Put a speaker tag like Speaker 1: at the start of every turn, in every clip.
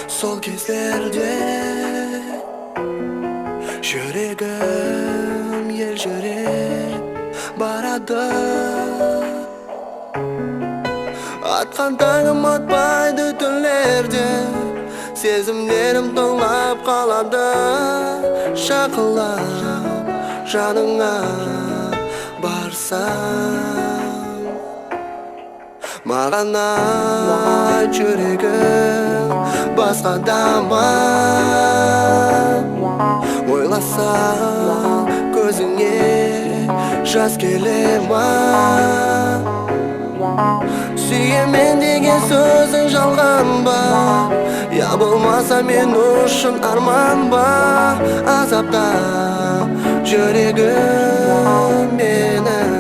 Speaker 1: Sol kezlerde Yüreğim yeljirer barada. Atkan tağım atpaydı tünlerde, sezimlerim to'lab qoladi. Shaqillab janыңа barsam, mаған ayt yüreğim басқадамы. Ойласам көзіңе жас келе ма? Сүйемін деген сөзің жалған ба? Я болмаса мен үшін арман ба? Азапта жүрегім менің.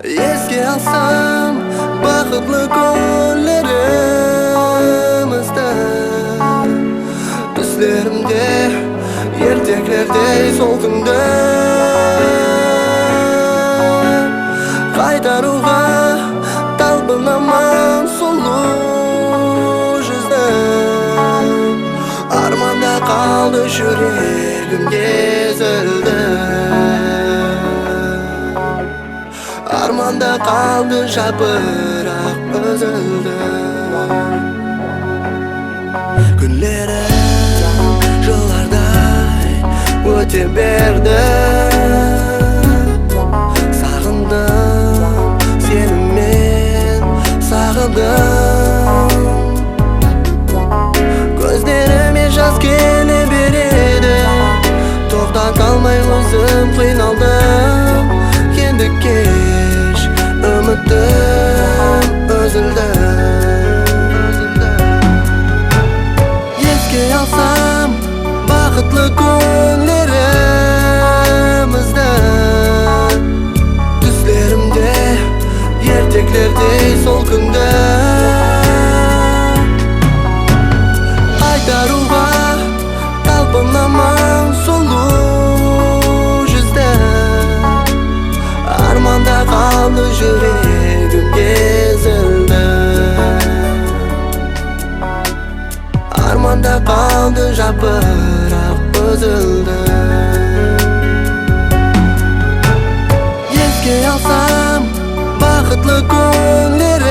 Speaker 1: Еске алсам бақытлы күндерімізді, түсlerimde ертекlerдей сол күнді қайтаруға талпынамын сұлу жүзді. Арманда қалды жүрегім езілді, арманда қалды жапырақ үзілді. Günlerim жылдардай өте берді, сағындым сені мен, сағындым. Көздеріме жас келе береді, тоқтата алмай өзім қиналдым. Енді кеш үмітім үзілді. Еске алсам бақытлы күндерімізді, түсlerimde ертекlerдей сол күнді қайтаруға талпынамын сұлу жүзді. Арманда қалды жүрегім езілді, арманда қалды жапырақ үзілді. Еске алсам бақытлы күндерімізді,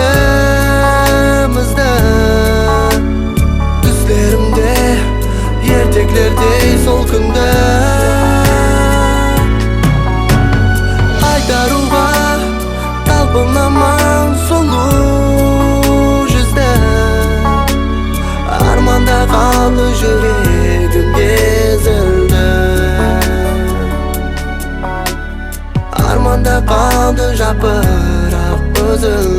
Speaker 1: түсlerimde ертекlerдей сол күнді қайтаруға талпынамын сұлу жүзді. Арманда қалды жүрегім езілді, арманда қалды жапырақ үзілді.